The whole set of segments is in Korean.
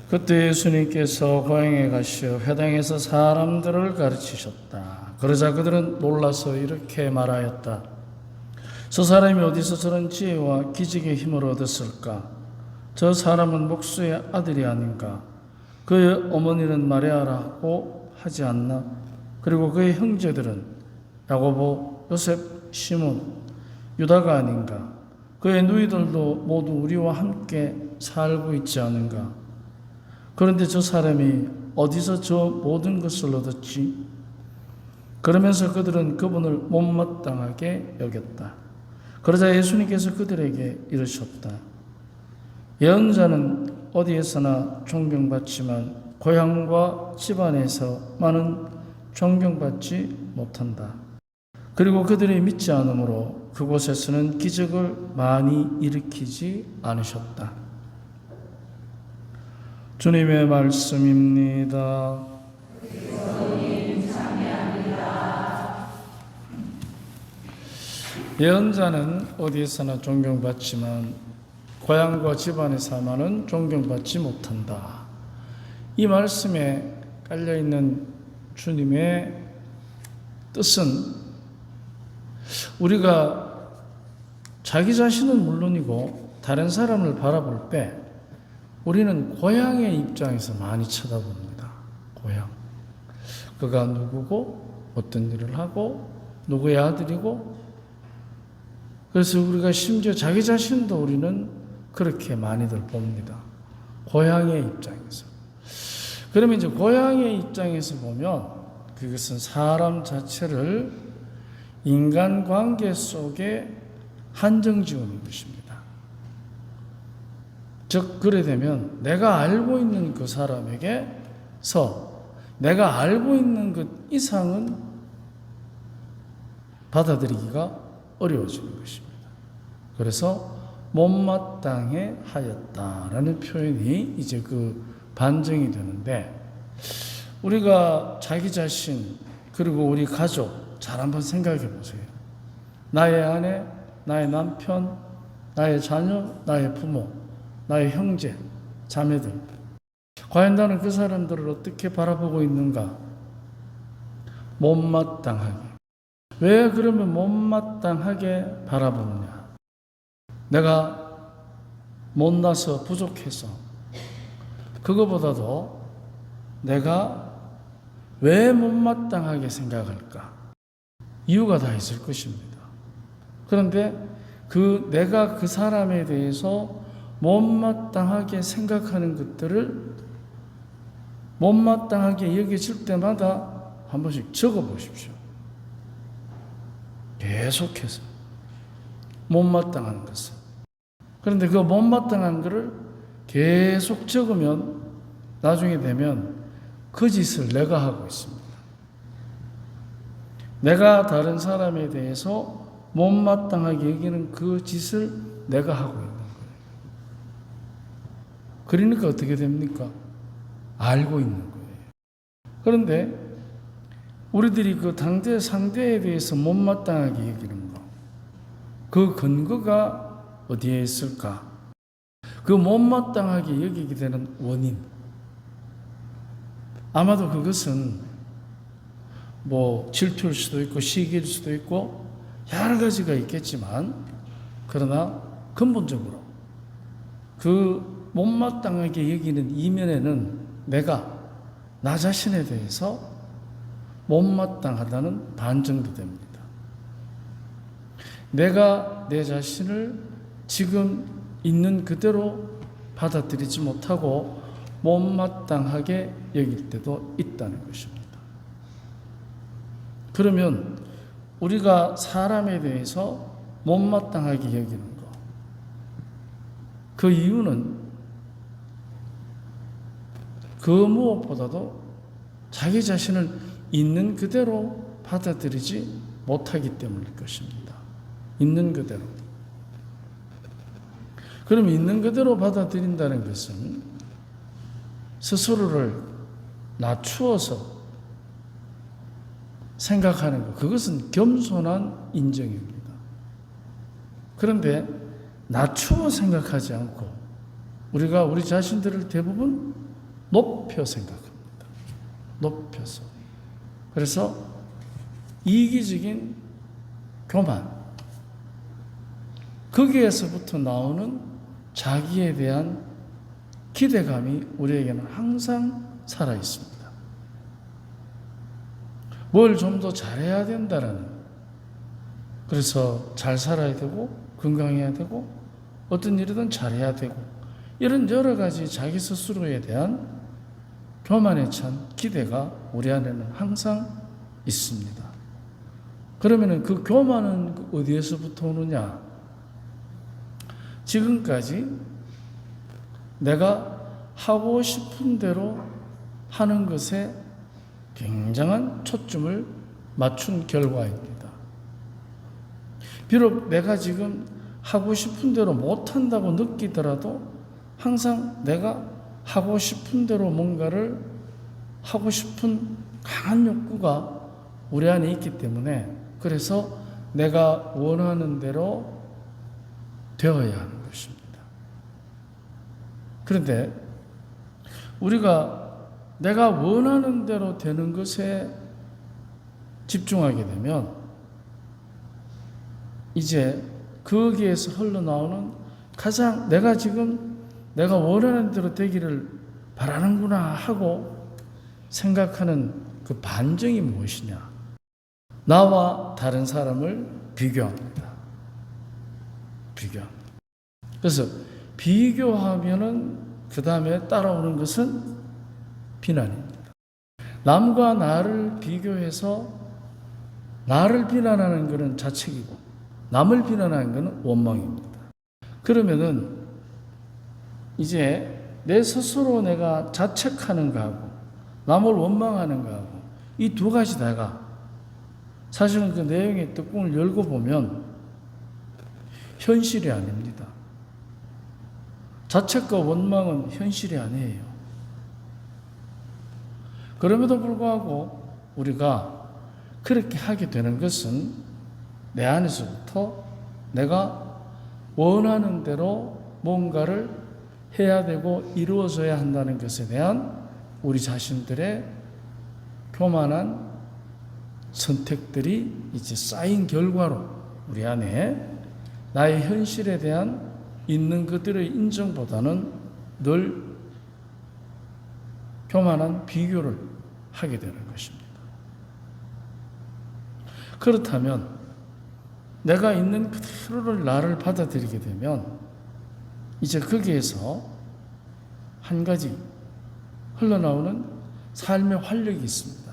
그때 예수님께서 고향에 가시어 회당에서 사람들을 가르치셨다. 그러자 그들은 놀라서 이렇게 말하였다. 저 사람이 어디서 저런 지혜와 기적의 힘을 얻었을까? 저 사람은 목수의 아들이 아닌가? 그의 어머니는 마리아라고 하지 않나? 그리고 그의 형제들은 야고보, 요셉, 시몬, 유다가 아닌가? 그의 누이들도 모두 우리와 함께 살고 있지 않은가? 그런데 저 사람이 어디서 저 모든 것을 얻었지? 그러면서 그들은 그분을 못마땅하게 여겼다. 그러자 예수님께서 그들에게 이르셨다. 예언자는 어디에서나 존경받지만 고향과 집안에서만은 존경받지 못한다. 그리고 그들이 믿지 않으므로 그곳에서는 기적을 많이 일으키지 않으셨다. 주님의 말씀입니다. 예언자는 어디에서나 존경받지만 고향과 집안에서만은 존경받지 못한다. 이 말씀에 깔려있는 주님의 뜻은 우리가 자기 자신은 물론이고 다른 사람을 바라볼 때 우리는 고향의 입장에서 많이 쳐다봅니다. 고향. 그가 누구고 어떤 일을 하고 누구의 아들이고 그래서 우리가 심지어 자기 자신도 우리는 그렇게 많이들 봅니다. 고향의 입장에서. 그러면 이제 고향의 입장에서 보면 그것은 사람 자체를 인간관계 속에 한정지우는 것입니다. 즉 그래 되면 내가 알고 있는 그 사람에게서 내가 알고 있는 것 이상은 받아들이기가 어려워지는 것입니다. 그래서 못마땅해 하였다라는 표현이 이제 그 반증이 되는데 우리가 자기 자신 그리고 우리 가족 잘 한번 생각해 보세요. 나의 아내, 나의 남편, 나의 자녀, 나의 부모, 나의 형제, 자매들. 과연 나는 그 사람들을 어떻게 바라보고 있는가? 못마땅하게. 왜 그러면 못마땅하게 바라보느냐? 내가 못나서 부족해서 그거보다도 내가 왜 못마땅하게 생각할까? 이유가 다 있을 것입니다. 그런데 내가 그 사람에 대해서 못마땅하게 생각하는 것들을 못마땅하게 여겨질 때마다 한 번씩 적어 보십시오. 계속해서 못마땅한 것을. 그런데 그 못마땅한 것을 계속 적으면 나중에 되면 그 짓을 내가 하고 있습니다. 내가 다른 사람에 대해서 못마땅하게 여기는 그 짓을 내가 하고 있는 거예요. 그러니까 어떻게 됩니까? 알고 있는 거예요. 그런데 우리들이 그 당대 상대에 대해서 못마땅하게 여기는 거, 그 근거가 어디에 있을까? 그 못마땅하게 여기게 되는 원인. 아마도 그것은 질투일 수도 있고 시기일 수도 있고 여러 가지가 있겠지만 그러나 근본적으로 그 못마땅하게 여기는 이면에는 내가 나 자신에 대해서 못마땅하다는 반증도 됩니다. 내가 내 자신을 지금 있는 그대로 받아들이지 못하고 못마땅하게 여길 때도 있다는 것입니다. 그러면 우리가 사람에 대해서 못마땅하게 여기는 것, 그 이유는 그 무엇보다도 자기 자신을 있는 그대로 받아들이지 못하기 때문일 것입니다. 있는 그대로. 그럼 있는 그대로 받아들인다는 것은 스스로를 낮추어서 생각하는 것, 그것은 겸손한 인정입니다. 그런데 낮추어 생각하지 않고 우리가 우리 자신들을 대부분 높여 생각합니다. 높여서. 그래서 이기적인 교만, 거기에서부터 나오는 자기에 대한 기대감이 우리에게는 항상 살아 있습니다. 뭘 좀 더 잘해야 된다라는, 그래서 잘 살아야 되고 건강해야 되고 어떤 일이든 잘해야 되고 이런 여러 가지 자기 스스로에 대한 교만에 찬 기대가 우리 안에는 항상 있습니다. 그러면 그 교만은 어디에서부터 오느냐? 지금까지 내가 하고 싶은 대로 하는 것에 굉장한 초점을 맞춘 결과입니다. 비록 내가 지금 하고 싶은 대로 못한다고 느끼더라도 항상 내가 하고 싶은 대로 뭔가를 하고 싶은 강한 욕구가 우리 안에 있기 때문에, 그래서 내가 원하는 대로 되어야 하는 것입니다. 그런데 우리가 내가 원하는 대로 되는 것에 집중하게 되면 이제 거기에서 흘러나오는 가장 내가 원하는 대로 되기를 바라는구나 하고 생각하는 그 반증이 무엇이냐? 나와 다른 사람을 비교합니다. 비교합니다. 그래서 비교하면은 그 다음에 따라오는 것은 비난입니다. 남과 나를 비교해서 나를 비난하는 것은 자책이고 남을 비난하는 것은 원망입니다. 그러면은 이제 내 스스로 내가 자책하는 거하고 남을 원망하는 거하고 이 두 가지 다가 사실은 그 내용의 뚜껑을 열고 보면 현실이 아닙니다. 자책과 원망은 현실이 아니에요. 그럼에도 불구하고 우리가 그렇게 하게 되는 것은 내 안에서부터 내가 원하는 대로 뭔가를 해야 되고 이루어져야 한다는 것에 대한 우리 자신들의 교만한 선택들이 이제 쌓인 결과로 우리 안에 나의 현실에 대한 있는 그들의 인정보다는 늘 교만한 비교를 하게 되는 것입니다. 그렇다면 내가 있는 그대로를 나를 받아들이게 되면 이제 거기에서 한 가지 흘러나오는 삶의 활력이 있습니다.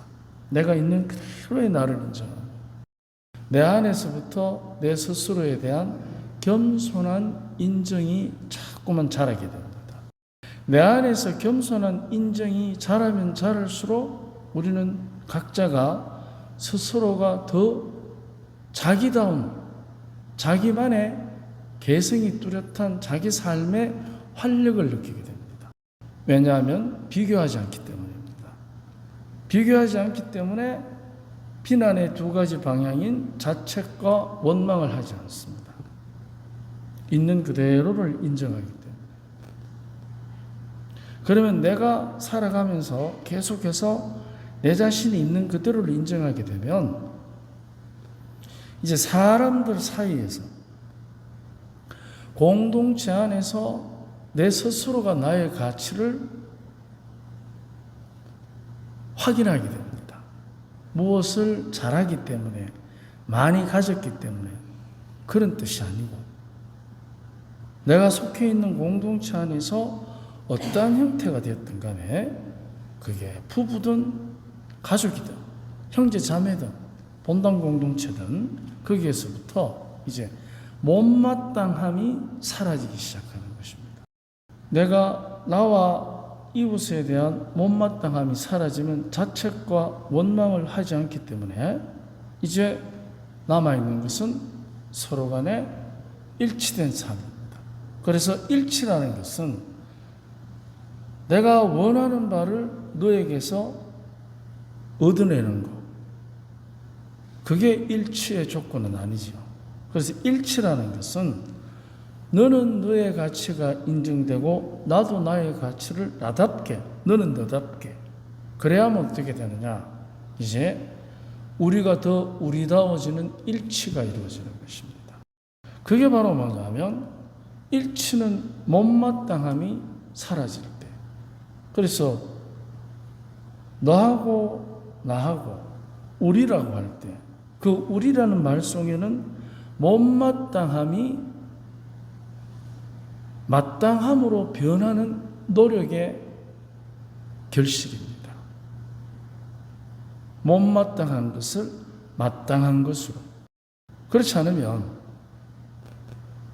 내가 있는 그대로의 나를 인정하고 내 안에서부터 내 스스로에 대한 겸손한 인정이 자꾸만 자라게 됩니다. 내 안에서 겸손한 인정이 자라면 자랄수록 우리는 각자가 스스로가 더 자기다운 자기만의 개성이 뚜렷한 자기 삶의 활력을 느끼게 됩니다. 왜냐하면 비교하지 않기 때문입니다. 비교하지 않기 때문에 비난의 두 가지 방향인 자책과 원망을 하지 않습니다. 있는 그대로를 인정하기 때문에. 그러면 내가 살아가면서 계속해서 내 자신이 있는 그대로를 인정하게 되면 이제 사람들 사이에서 공동체 안에서 내 스스로가 나의 가치를 확인하게 됩니다. 무엇을 잘하기 때문에 많이 가졌기 때문에 그런 뜻이 아니고 내가 속해 있는 공동체 안에서 어떠한 형태가 되었든 간에 그게 부부든 가족이든 형제 자매든 본당 공동체든 거기에서부터 이제 못마땅함이 사라지기 시작하는 것입니다. 내가 나와 이웃에 대한 못마땅함이 사라지면 자책과 원망을 하지 않기 때문에 이제 남아있는 것은 서로 간에 일치된 삶입니다. 그래서 일치라는 것은 내가 원하는 바를 너에게서 얻어내는 것, 그게 일치의 조건은 아니죠. 그래서 일치라는 것은 너는 너의 가치가 인정되고 나도 나의 가치를 나답게 너는 너답게. 그래야만 어떻게 되느냐? 이제 우리가 더 우리다워지는 일치가 이루어지는 것입니다. 그게 바로 뭐냐면 일치는 못마땅함이 사라질 때. 그래서 너하고 나하고 우리라고 할 때 그 우리라는 말 속에는 못마땅함이 마땅함으로 변하는 노력의 결실입니다. 못마땅한 것을 마땅한 것으로. 그렇지 않으면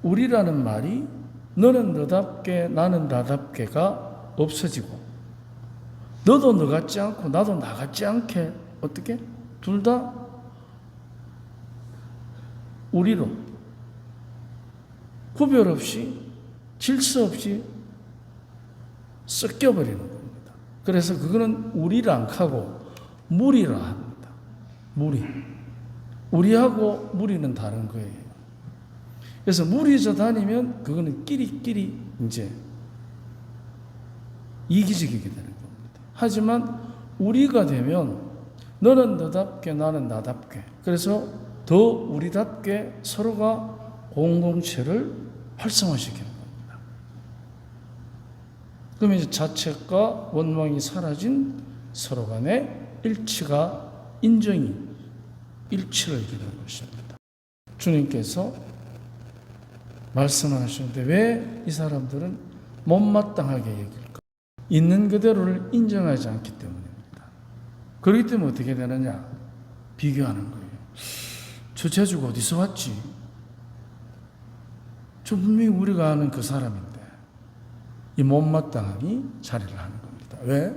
우리라는 말이 너는 너답게 나는 나답게가 없어지고 너도 너 같지 않고 나도 나 같지 않게 어떻게? 둘 다 우리로 구별 없이 질서 없이 섞여버리는 겁니다. 그래서 그거는 우리라 안 하고 무리라 합니다. 무리. 우리하고 무리는 다른 거예요. 그래서 무리져 다니면 그거는 끼리끼리 이제 이기적이게 되는 겁니다. 하지만 우리가 되면 너는 너답게 나는 나답게. 그래서 더 우리답게 서로가 공동체를 활성화시키는 겁니다. 그러면 이제 자책과 원망이 사라진 서로 간의 일치가 인정이 일치를 이루는 것입니다. 주님께서 말씀하시는데 왜 이 사람들은 못마땅하게 여길까? 있는 그대로를 인정하지 않기 때문입니다. 그렇기 때문에 어떻게 되느냐? 비교하는 거예요. 저 제주가 어디서 왔지? 저 분명히 우리가 아는 그 사람인데 이 못마땅함이 자리를 하는 겁니다. 왜?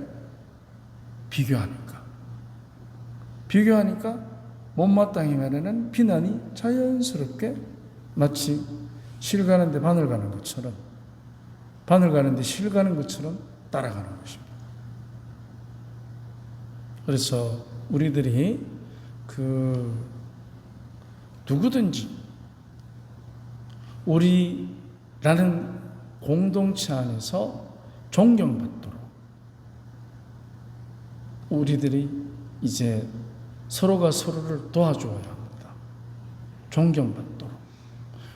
비교하니까. 비교하니까 못마땅이면은 비난이 자연스럽게 마치 실 가는데 바늘 가는 것처럼 바늘 가는데 실 가는 것처럼 따라가는 것입니다. 그래서 우리들이 누구든지 우리라는 공동체 안에서 존경받도록 우리들이 이제 서로가 서로를 도와줘야 합니다. 존경받도록.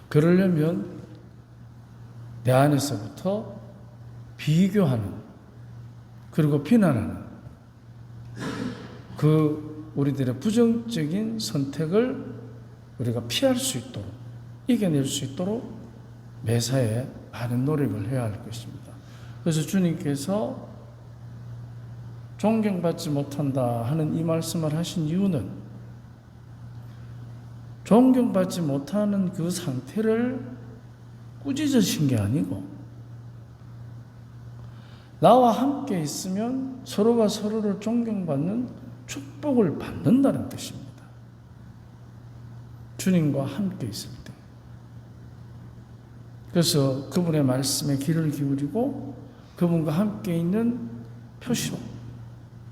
그러려면 내 안에서부터 비교하는 그리고 비난하는 그 우리들의 부정적인 선택을 우리가 피할 수 있도록 이겨낼 수 있도록 매사에 많은 노력을 해야 할 것입니다. 그래서 주님께서 존경받지 못한다 하는 이 말씀을 하신 이유는 존경받지 못하는 그 상태를 꾸짖으신 게 아니고 나와 함께 있으면 서로가 서로를 존경받는 축복을 받는다는 뜻입니다. 주님과 함께 있을 때. 그래서 그분의 말씀에 귀를 기울이고 그분과 함께 있는 표시로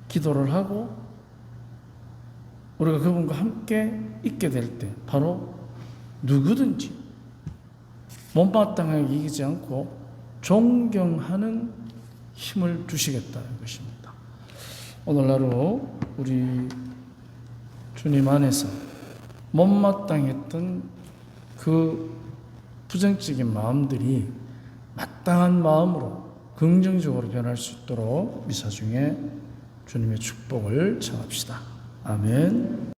기도를 하고 우리가 그분과 함께 있게 될 때 바로 누구든지 못마땅하게 이기지 않고 존경하는 힘을 주시겠다는 것입니다. 오늘 하루 우리 주님 안에서 못마땅했던 그 부정적인 마음들이 마땅한 마음으로 긍정적으로 변할 수 있도록 미사 중에 주님의 축복을 청합시다. 아멘.